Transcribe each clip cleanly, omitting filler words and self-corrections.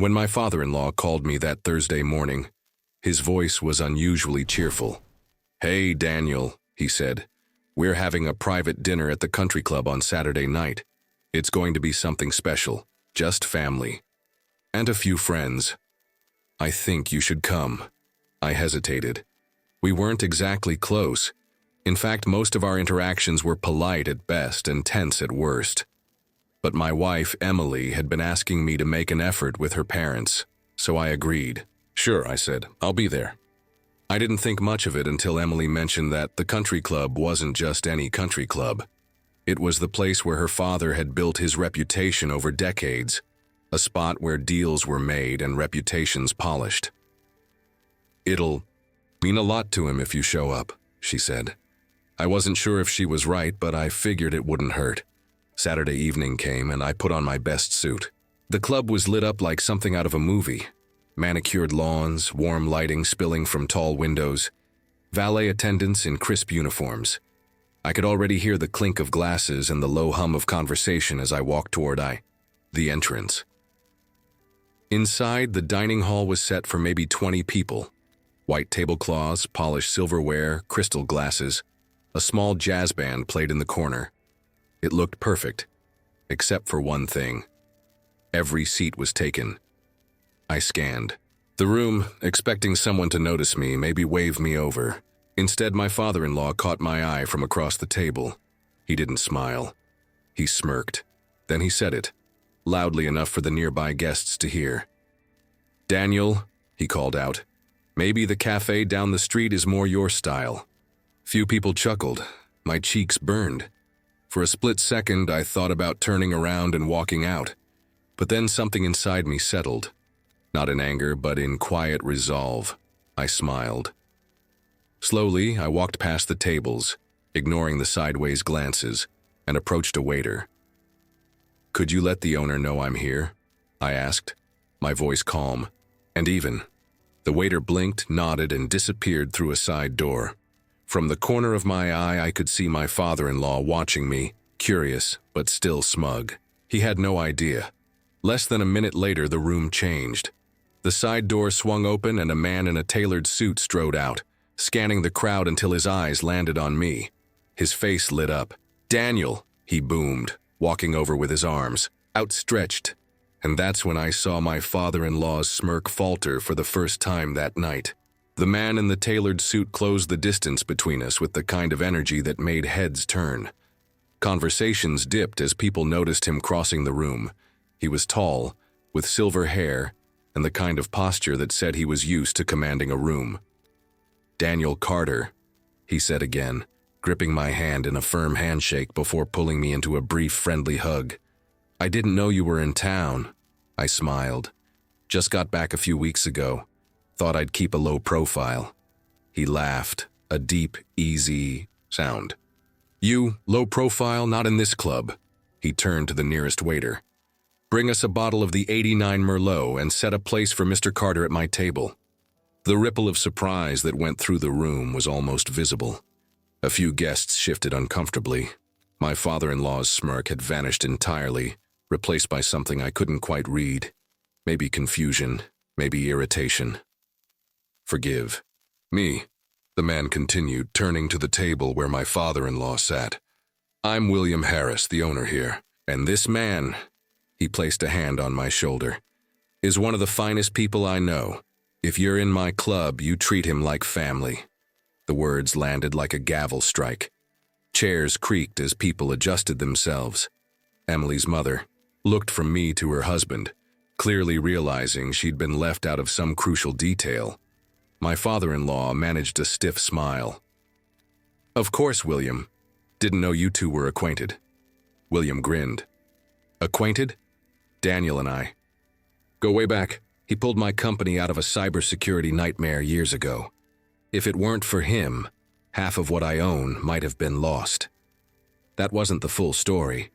When my father-in-law called me that Thursday morning, his voice was unusually cheerful. "Hey, Daniel," he said. "We're having a private dinner at the country club on Saturday night. It's going to be something special, just family. And a few friends. I think you should come." I hesitated. We weren't exactly close. In fact, most of our interactions were polite at best and tense at worst. But my wife, Emily, had been asking me to make an effort with her parents, so I agreed. "Sure," I said, "I'll be there." I didn't think much of it until Emily mentioned that the country club wasn't just any country club. It was the place where her father had built his reputation over decades, a spot where deals were made and reputations polished. "It'll mean a lot to him if you show up," she said. I wasn't sure if she was right, but I figured it wouldn't hurt. Saturday evening came and I put on my best suit. The club was lit up like something out of a movie. Manicured lawns, warm lighting spilling from tall windows, valet attendants in crisp uniforms. I could already hear the clink of glasses and the low hum of conversation as I walked toward the entrance. Inside, the dining hall was set for maybe 20 people. White tablecloths, polished silverware, crystal glasses. A small jazz band played in the corner. It looked perfect, except for one thing. Every seat was taken. I scanned the room, expecting someone to notice me, maybe wave me over. Instead, my father-in-law caught my eye from across the table. He didn't smile. He smirked. Then he said it, loudly enough for the nearby guests to hear. "Daniel," he called out, "maybe the cafe down the street is more your style." Few people chuckled. My cheeks burned. For a split second, I thought about turning around and walking out. But then something inside me settled. Not in anger, but in quiet resolve. I smiled. Slowly, I walked past the tables, ignoring the sideways glances, and approached a waiter. "Could you let the owner know I'm here?" I asked, my voice calm and even. The waiter blinked, nodded, and disappeared through a side door. From the corner of my eye, I could see my father-in-law watching me, curious but still smug. He had no idea. Less than a minute later, the room changed. The side door swung open and a man in a tailored suit strode out, scanning the crowd until his eyes landed on me. His face lit up. "Daniel," he boomed, walking over with his arms outstretched. And that's when I saw my father-in-law's smirk falter for the first time that night. The man in the tailored suit closed the distance between us with the kind of energy that made heads turn. Conversations dipped as people noticed him crossing the room. He was tall, with silver hair, and the kind of posture that said he was used to commanding a room. "Daniel Carter," he said again, gripping my hand in a firm handshake before pulling me into a brief, friendly hug. "I didn't know you were in town." I smiled. "Just got back a few weeks ago. Thought I'd keep a low profile." He laughed, a deep, easy sound. "You, low profile, not in this club." He turned to the nearest waiter. "Bring us a bottle of the '89 Merlot and set a place for Mr. Carter at my table." The ripple of surprise that went through the room was almost visible. A few guests shifted uncomfortably. My father-in-law's smirk had vanished entirely, replaced by something I couldn't quite read. Maybe confusion, maybe irritation. "Forgive me," the man continued, turning to the table where my father-in-law sat. "I'm William Harris, the owner here, and this man," he placed a hand on my shoulder, "is one of the finest people I know. If you're in my club, you treat him like family." The words landed like a gavel strike. Chairs creaked as people adjusted themselves. Emily's mother looked from me to her husband, clearly realizing she'd been left out of some crucial detail. My father-in-law managed a stiff smile. "Of course, William. Didn't know you two were acquainted." William grinned. "Acquainted?" "Daniel and I go way back. He pulled my company out of a cybersecurity nightmare years ago. If it weren't for him, half of what I own might have been lost." That wasn't the full story,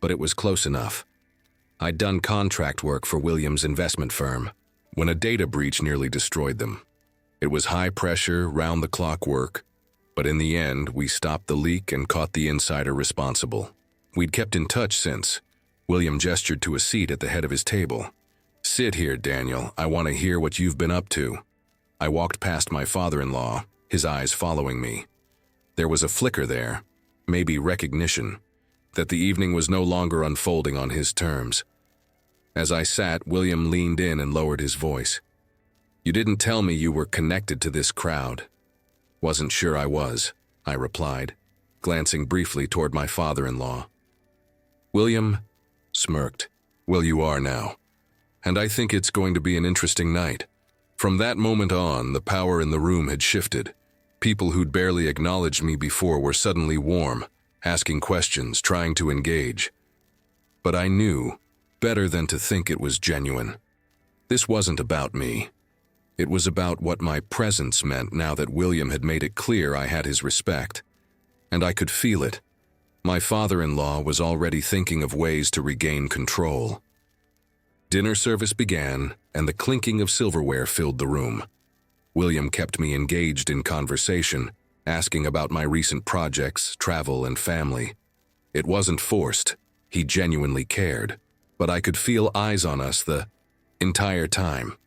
but it was close enough. I'd done contract work for William's investment firm when a data breach nearly destroyed them. It was high-pressure, round-the-clock work, but in the end, we stopped the leak and caught the insider responsible. We'd kept in touch since. William gestured to a seat at the head of his table. Sit here, Daniel. I want to hear what you've been up to. I walked past my father-in-law, his eyes following me. There was a flicker there, maybe recognition, that the evening was no longer unfolding on his terms. As I sat, William leaned in and lowered his voice. You didn't tell me you were connected to this crowd. Wasn't sure I was, I replied, glancing briefly toward my father-in-law. William smirked. Well, you are now. And I think it's going to be an interesting night. From that moment on, the power in the room had shifted. People who'd barely acknowledged me before were suddenly warm, asking questions, trying to engage. But I knew, better than to think it was genuine. This wasn't about me. It was about what my presence meant now that William had made it clear I had his respect. And I could feel it. My father-in-law was already thinking of ways to regain control. Dinner service began, and the clinking of silverware filled the room. William kept me engaged in conversation, asking about my recent projects, travel, and family. It wasn't forced. He genuinely cared. But I could feel eyes on us the entire time.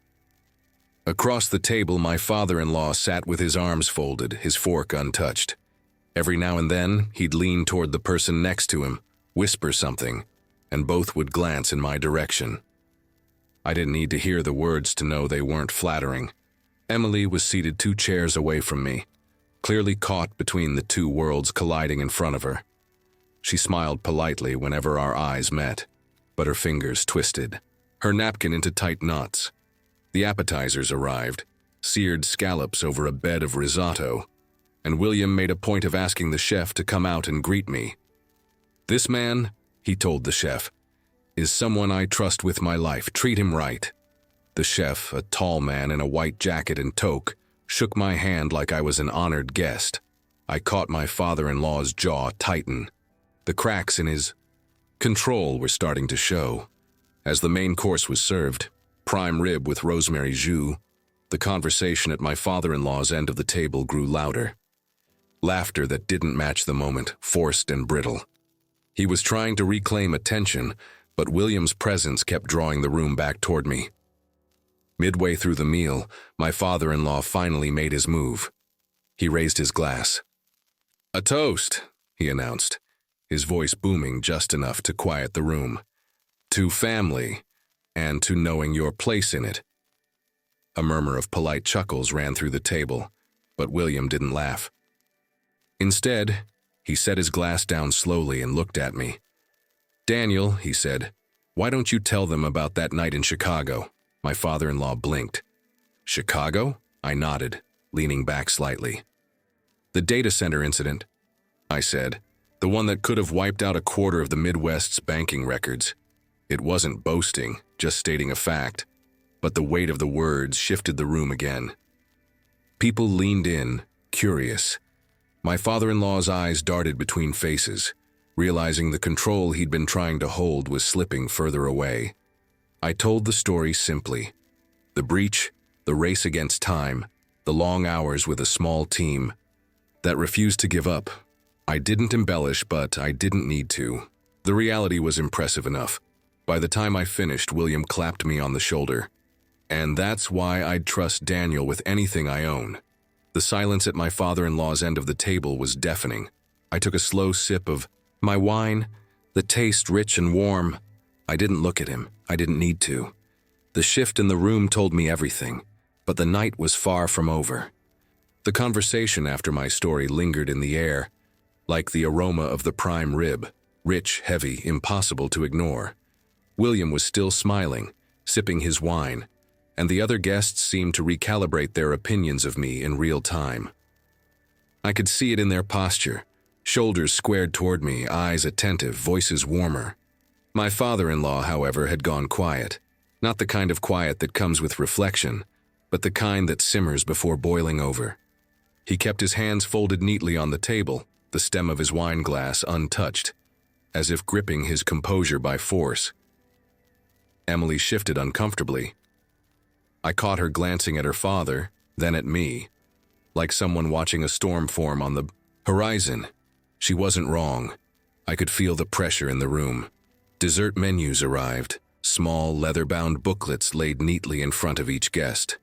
Across the table, my father-in-law sat with his arms folded, his fork untouched. Every now and then, he'd lean toward the person next to him, whisper something, and both would glance in my direction. I didn't need to hear the words to know they weren't flattering. Emily was seated 2 chairs away from me, clearly caught between the 2 worlds colliding in front of her. She smiled politely whenever our eyes met, but her fingers twisted, her napkin into tight knots. The appetizers arrived, seared scallops over a bed of risotto, and William made a point of asking the chef to come out and greet me. This man, he told the chef, is someone I trust with my life. Treat him right. The chef, a tall man in a white jacket and toque, shook my hand like I was an honored guest. I caught my father-in-law's jaw tighten. The cracks in his control were starting to show. As the main course was served, prime rib with rosemary jus, the conversation at my father-in-law's end of the table grew louder. Laughter that didn't match the moment, forced and brittle. He was trying to reclaim attention, but William's presence kept drawing the room back toward me. Midway through the meal, my father-in-law finally made his move. He raised his glass. "A toast," he announced, his voice booming just enough to quiet the room. "To family, and to knowing your place in it." A murmur of polite chuckles ran through the table, but William didn't laugh. Instead, he set his glass down slowly and looked at me. "Daniel," he said, "why don't you tell them about that night in Chicago?" My father-in-law blinked. "Chicago?" I nodded, leaning back slightly. "The data center incident," I said, "the one that could have wiped out a quarter of the Midwest's banking records." It wasn't boasting, just stating a fact, but the weight of the words shifted the room again. People leaned in, curious. My father-in-law's eyes darted between faces, realizing the control he'd been trying to hold was slipping further away. I told the story simply. The breach, the race against time, the long hours with a small team that refused to give up. I didn't embellish, but I didn't need to. The reality was impressive enough. By the time I finished, William clapped me on the shoulder. And that's why I'd trust Daniel with anything I own. The silence at my father-in-law's end of the table was deafening. I took a slow sip of my wine, the taste rich and warm. I didn't look at him. I didn't need to. The shift in the room told me everything, but the night was far from over. The conversation after my story lingered in the air, like the aroma of the prime rib, rich, heavy, impossible to ignore. William was still smiling, sipping his wine, and the other guests seemed to recalibrate their opinions of me in real time. I could see it in their posture, shoulders squared toward me, eyes attentive, voices warmer. My father-in-law, however, had gone quiet. Not the kind of quiet that comes with reflection, but the kind that simmers before boiling over. He kept his hands folded neatly on the table, the stem of his wine glass untouched, as if gripping his composure by force. Emily shifted uncomfortably. I caught her glancing at her father, then at me, like someone watching a storm form on the horizon. She wasn't wrong. I could feel the pressure in the room. Dessert menus arrived, small, leather-bound booklets laid neatly in front of each guest.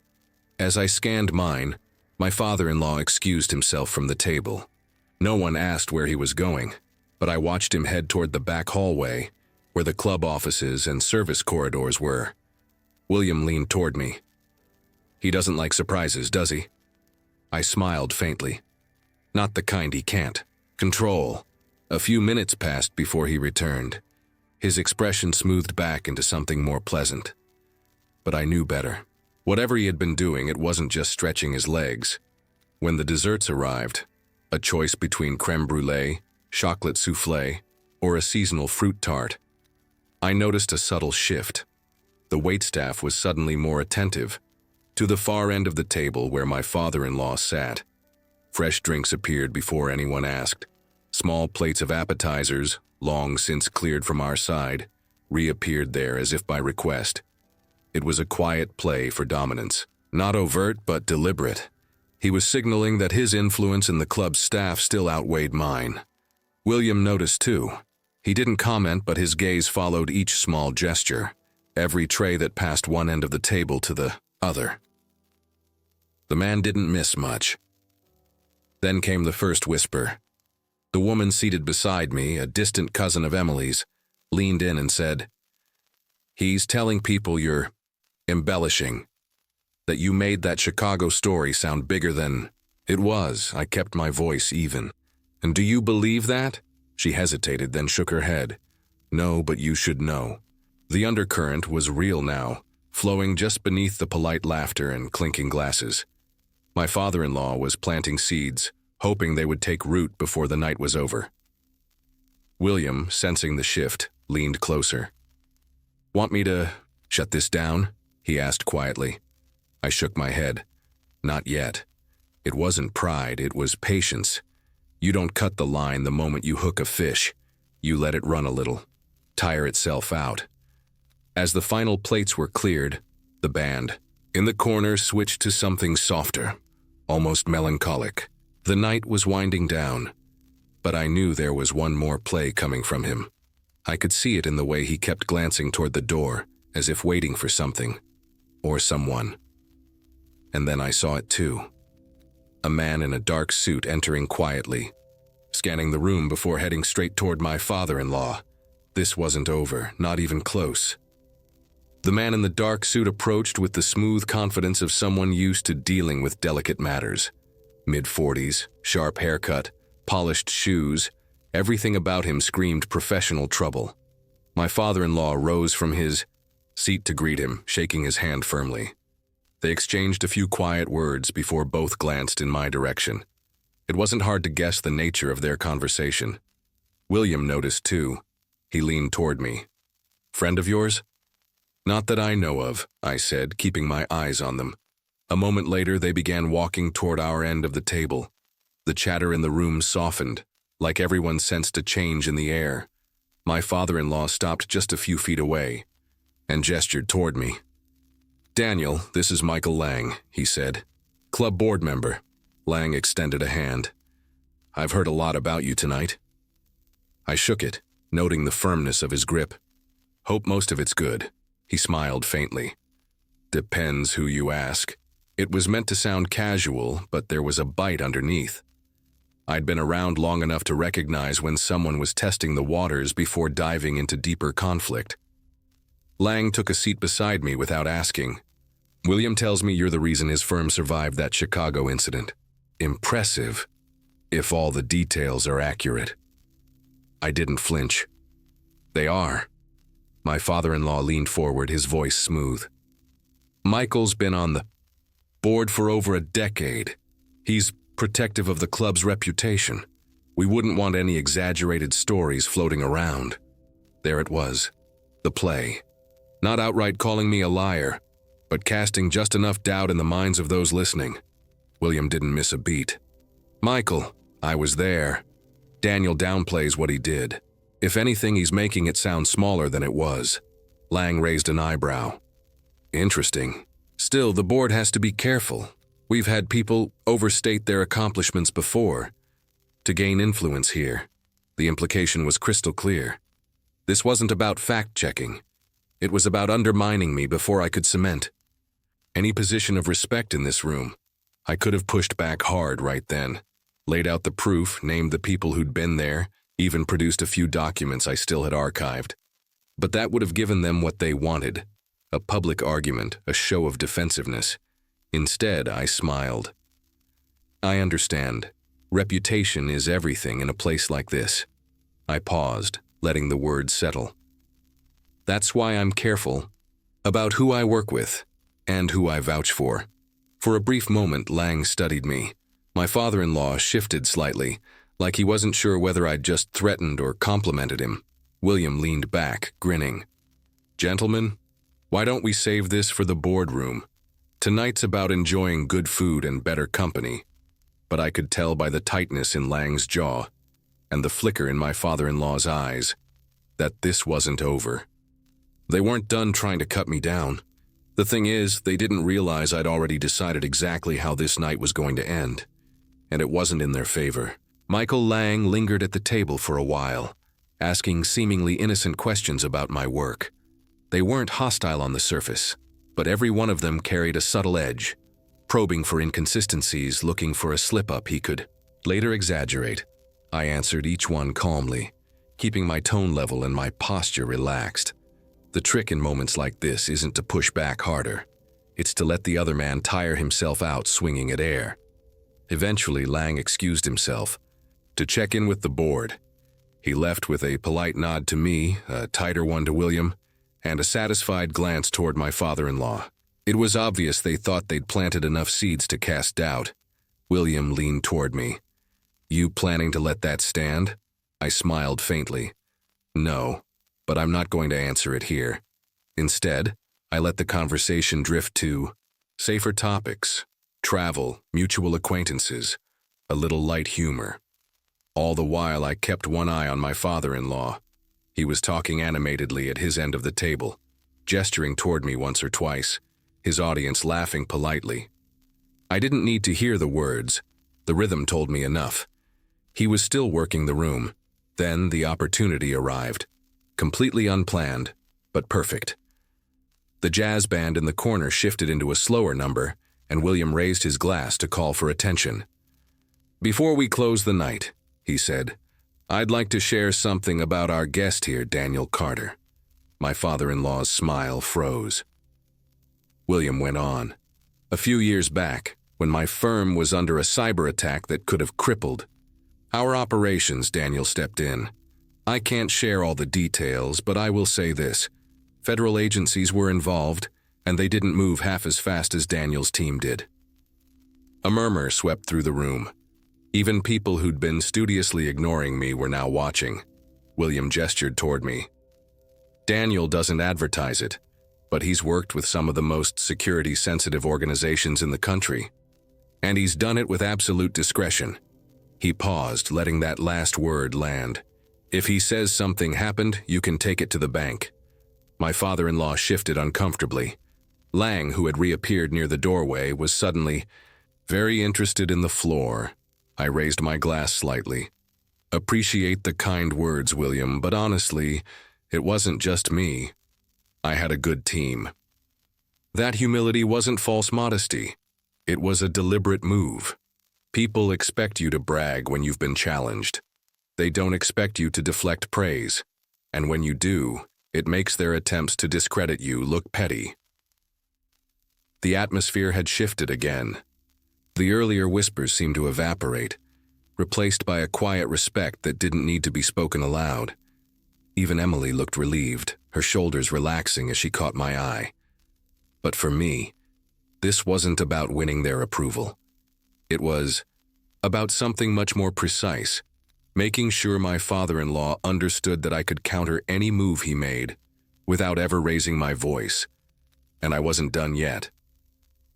As I scanned mine, my father-in-law excused himself from the table. No one asked where he was going, but I watched him head toward the back hallway, where the club offices and service corridors were. William leaned toward me. "He doesn't like surprises, does he?" I smiled faintly. "Not the kind he can't control." A few minutes passed before he returned. His expression smoothed back into something more pleasant. But I knew better. Whatever he had been doing, it wasn't just stretching his legs. When the desserts arrived, a choice between crème brûlée, chocolate soufflé, or a seasonal fruit tart, I noticed a subtle shift. The waitstaff was suddenly more attentive. To the far end of the table where my father-in-law sat, fresh drinks appeared before anyone asked. Small plates of appetizers, long since cleared from our side, reappeared there as if by request. It was a quiet play for dominance, not overt but deliberate. He was signaling that his influence in the club's staff still outweighed mine. William noticed too. He didn't comment, but his gaze followed each small gesture, every tray that passed one end of the table to the other. The man didn't miss much. Then came the first whisper. The woman seated beside me, a distant cousin of Emily's, leaned in and said, "He's telling people you're embellishing, that you made that Chicago story sound bigger than it was." I kept my voice even. "And do you believe that?" She hesitated, then shook her head. "No, but you should know." The undercurrent was real now, flowing just beneath the polite laughter and clinking glasses. My father-in-law was planting seeds, hoping they would take root before the night was over. William, sensing the shift, leaned closer. "Want me to shut this down?" he asked quietly. I shook my head. Not yet. It wasn't pride, it was patience. You don't cut the line the moment you hook a fish. You let it run a little, tire itself out. As the final plates were cleared, the band, in the corner, switched to something softer, almost melancholic. The night was winding down, but I knew there was one more play coming from him. I could see it in the way he kept glancing toward the door, as if waiting for something, or someone. And then I saw it too. A man in a dark suit entering quietly, scanning the room before heading straight toward my father-in-law. This wasn't over, not even close. The man in the dark suit approached with the smooth confidence of someone used to dealing with delicate matters. Mid-40s, sharp haircut, polished shoes, everything about him screamed professional trouble. My father-in-law rose from his seat to greet him, shaking his hand firmly. They exchanged a few quiet words before both glanced in my direction. It wasn't hard to guess the nature of their conversation. William noticed too. He leaned toward me. "Friend of yours?" "Not that I know of," I said, keeping my eyes on them. A moment later, they began walking toward our end of the table. The chatter in the room softened, like everyone sensed a change in the air. My father-in-law stopped just a few feet away and gestured toward me. "Daniel, this is Michael Lang," he said. "Club board member." Lang extended a hand. "I've heard a lot about you tonight." I shook it, noting the firmness of his grip. "Hope most of it's good." He smiled faintly. "Depends who you ask." It was meant to sound casual, but there was a bite underneath. I'd been around long enough to recognize when someone was testing the waters before diving into deeper conflict. Lang took a seat beside me without asking. "William tells me you're the reason his firm survived that Chicago incident. Impressive, if all the details are accurate." I didn't flinch. "They are." My father-in-law leaned forward, his voice smooth. "Michael's been on the board for over a decade. He's protective of the club's reputation. We wouldn't want any exaggerated stories floating around." There it was, the play. Not outright calling me a liar, but casting just enough doubt in the minds of those listening. William didn't miss a beat. "Michael, I was there. Daniel downplays what he did. If anything, he's making it sound smaller than it was." Lang raised an eyebrow. "Interesting. Still, the board has to be careful. We've had people overstate their accomplishments before to gain influence here." The implication was crystal clear. This wasn't about fact-checking. It was about undermining me before I could cement any position of respect in this room. I could have pushed back hard right then, laid out the proof, named the people who'd been there, even produced a few documents I still had archived. But that would have given them what they wanted, a public argument, a show of defensiveness. Instead, I smiled. I understand. Reputation is everything in a place like this. I paused, letting the words settle. That's why I'm careful about who I work with and who I vouch for. For a brief moment, Lang studied me. My father-in-law shifted slightly, like he wasn't sure whether I'd just threatened or complimented him. William leaned back, grinning. Gentlemen, why don't we save this for the boardroom? Tonight's about enjoying good food and better company. But I could tell by the tightness in Lang's jaw and the flicker in my father-in-law's eyes that this wasn't over. They weren't done trying to cut me down. The thing is, they didn't realize I'd already decided exactly how this night was going to end, and it wasn't in their favor. Michael Lang lingered at the table for a while, asking seemingly innocent questions about my work. They weren't hostile on the surface, but every one of them carried a subtle edge, probing for inconsistencies, looking for a slip-up he could later exaggerate. I answered each one calmly, keeping my tone level and my posture relaxed. The trick in moments like this isn't to push back harder. It's to let the other man tire himself out swinging at air. Eventually, Lang excused himself to check in with the board. He left with a polite nod to me, a tighter one to William, and a satisfied glance toward my father-in-law. It was obvious they thought they'd planted enough seeds to cast doubt. William leaned toward me. You planning to let that stand? I smiled faintly. No, but I'm not going to answer it here. Instead, I let the conversation drift to safer topics, travel, mutual acquaintances, a little light humor. All the while, I kept one eye on my father-in-law. He was talking animatedly at his end of the table, gesturing toward me once or twice, his audience laughing politely. I didn't need to hear the words. The rhythm told me enough. He was still working the room. Then the opportunity arrived. Completely unplanned, but perfect. The jazz band in the corner shifted into a slower number, and William raised his glass to call for attention. Before we close the night, he said, I'd like to share something about our guest here, Daniel Carter. My father-in-law's smile froze. William went on. A few years back, when my firm was under a cyber attack that could have crippled our operations, Daniel stepped in. I can't share all the details, but I will say this. Federal agencies were involved, and they didn't move half as fast as Daniel's team did. A murmur swept through the room. Even people who'd been studiously ignoring me were now watching. William gestured toward me. Daniel doesn't advertise it, but he's worked with some of the most security-sensitive organizations in the country. And he's done it with absolute discretion. He paused, letting that last word land. If he says something happened, you can take it to the bank. My father-in-law shifted uncomfortably. Lang, who had reappeared near the doorway, was suddenly very interested in the floor. I raised my glass slightly. Appreciate the kind words, William, but honestly, it wasn't just me. I had a good team. That humility wasn't false modesty. It was a deliberate move. People expect you to brag when you've been challenged. They don't expect you to deflect praise. And when you do, it makes their attempts to discredit you look petty. The atmosphere had shifted again. The earlier whispers seemed to evaporate, replaced by a quiet respect that didn't need to be spoken aloud. Even Emily looked relieved, her shoulders relaxing as she caught my eye. But for me, this wasn't about winning their approval. It was about something much more precise, making sure my father-in-law understood that I could counter any move he made without ever raising my voice. And I wasn't done yet.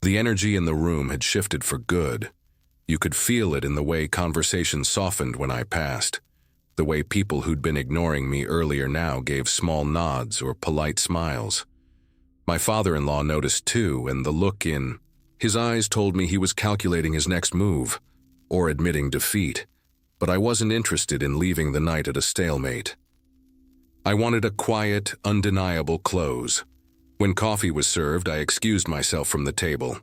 The energy in the room had shifted for good. You could feel it in the way conversation softened when I passed, the way people who'd been ignoring me earlier now gave small nods or polite smiles. My father-in-law noticed too, and the look in his eyes told me he was calculating his next move, or admitting defeat, but I wasn't interested in leaving the night at a stalemate. I wanted a quiet, undeniable close. When coffee was served, I excused myself from the table.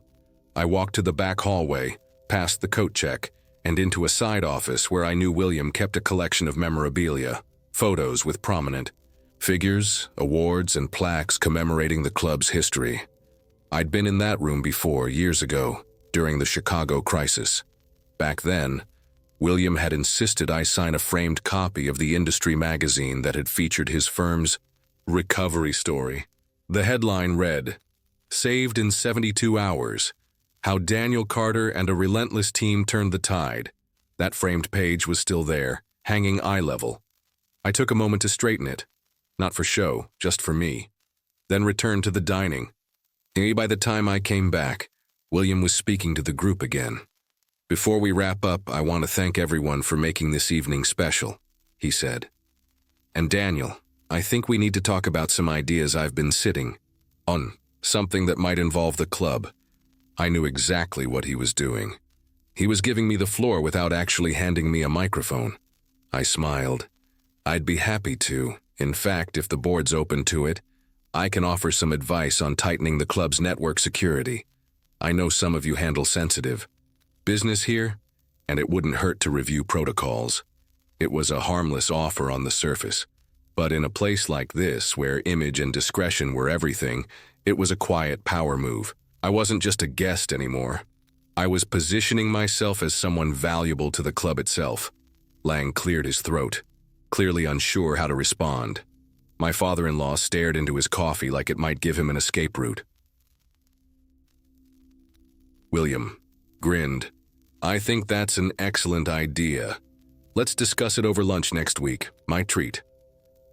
I walked to the back hallway, past the coat check, and into a side office where I knew William kept a collection of memorabilia, photos with prominent figures, awards, and plaques commemorating the club's history. I'd been in that room before, years ago, during the Chicago crisis. Back then, William had insisted I sign a framed copy of the industry magazine that had featured his firm's recovery story. The headline read, "Saved in 72 Hours, How Daniel Carter and a Relentless Team Turned the Tide." That framed page was still there, hanging eye level. I took a moment to straighten it, not for show, just for me, then returned to the dining. By the time I came back, William was speaking to the group again. "Before we wrap up, I want to thank everyone for making this evening special," he said. "And Daniel, I think we need to talk about some ideas I've been sitting on, something that might involve the club." I knew exactly what he was doing. He was giving me the floor without actually handing me a microphone. I smiled. "I'd be happy to. In fact, if the board's open to it, I can offer some advice on tightening the club's network security. I know some of you handle sensitive business here, and it wouldn't hurt to review protocols." It was a harmless offer on the surface, but in a place like this, where image and discretion were everything, it was a quiet power move. I wasn't just a guest anymore. I was positioning myself as someone valuable to the club itself. Lang cleared his throat, clearly unsure how to respond. My father-in-law stared into his coffee like it might give him an escape route. William grinned. "I think that's an excellent idea. Let's discuss it over lunch next week. My treat."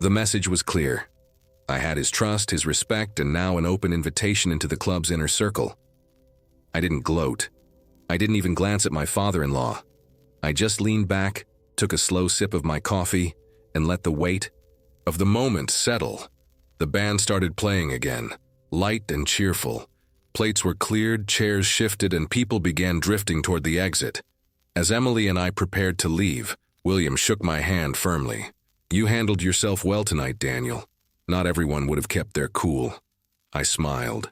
The message was clear. I had his trust, his respect, and now an open invitation into the club's inner circle. I didn't gloat. I didn't even glance at my father-in-law. I just leaned back, took a slow sip of my coffee, and let the weight of the moment settle. The band started playing again, light and cheerful. Plates were cleared, chairs shifted, and people began drifting toward the exit. As Emily and I prepared to leave, William shook my hand firmly. "You handled yourself well tonight, Daniel. Not everyone would have kept their cool." I smiled.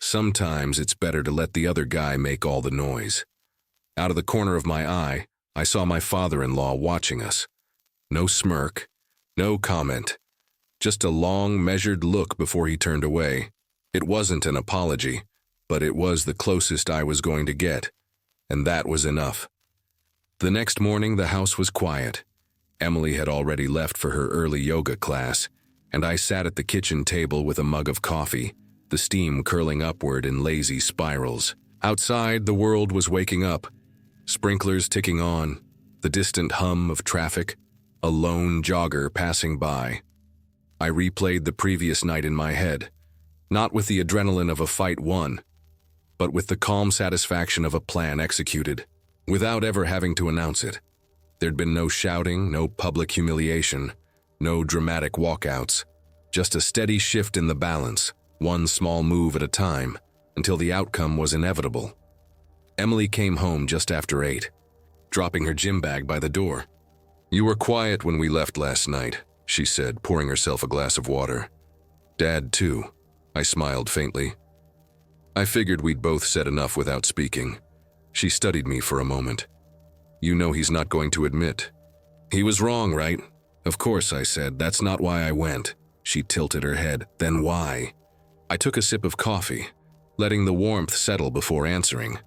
Sometimes it's better to let the other guy make all the noise. Out of the corner of my eye, I saw my father-in-law watching us. No smirk, no comment, just a long, measured look before he turned away. It wasn't an apology, but it was the closest I was going to get, and that was enough. The next morning, the house was quiet. Emily had already left for her early yoga class, and I sat at the kitchen table with a mug of coffee, the steam curling upward in lazy spirals. Outside, the world was waking up, sprinklers ticking on, the distant hum of traffic, a lone jogger passing by. I replayed the previous night in my head, not with the adrenaline of a fight won, but with the calm satisfaction of a plan executed, without ever having to announce it. There'd been no shouting, no public humiliation, no dramatic walkouts, just a steady shift in the balance, one small move at a time, until the outcome was inevitable. Emily came home just after 8, dropping her gym bag by the door. "You were quiet when we left last night," she said, pouring herself a glass of water. "Dad, too." I smiled faintly. I figured we'd both said enough without speaking. She studied me for a moment. "You know he's not going to admit." "He was wrong, right?" "Of course," I said. "That's not why I went." She tilted her head. "Then why?" I took a sip of coffee, letting the warmth settle before answering.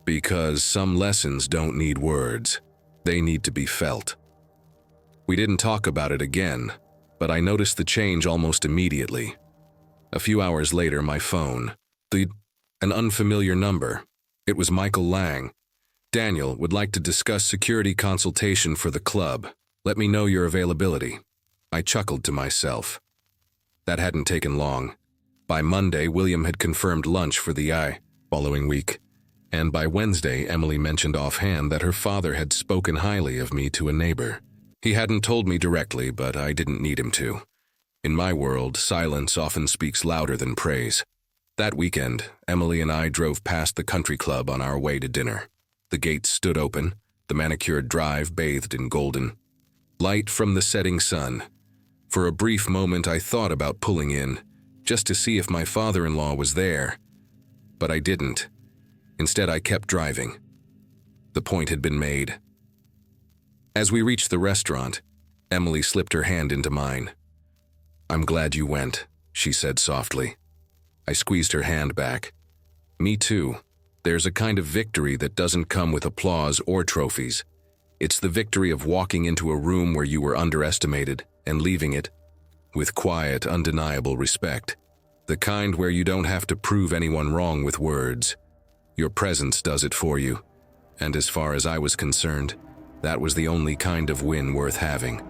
"Because some lessons don't need words. They need to be felt." We didn't talk about it again, but I noticed the change almost immediately. A few hours later, my phone, an unfamiliar number. It was Michael Lang. "Daniel, would like to discuss security consultation for the club. Let me know your availability." I chuckled to myself. That hadn't taken long. By Monday, William had confirmed lunch for the following week, and by Wednesday, Emily mentioned offhand that her father had spoken highly of me to a neighbor. He hadn't told me directly, but I didn't need him to. In my world, silence often speaks louder than praise. That weekend, Emily and I drove past the country club on our way to dinner. The gates stood open, the manicured drive bathed in golden light from the setting sun. For a brief moment, I thought about pulling in, just to see if my father-in-law was there. But I didn't. Instead, I kept driving. The point had been made. As we reached the restaurant, Emily slipped her hand into mine. "I'm glad you went," she said softly. I squeezed her hand back. "Me too. There's a kind of victory that doesn't come with applause or trophies. It's the victory of walking into a room where you were underestimated and leaving it with quiet, undeniable respect. The kind where you don't have to prove anyone wrong with words. Your presence does it for you. And as far as I was concerned, that was the only kind of win worth having."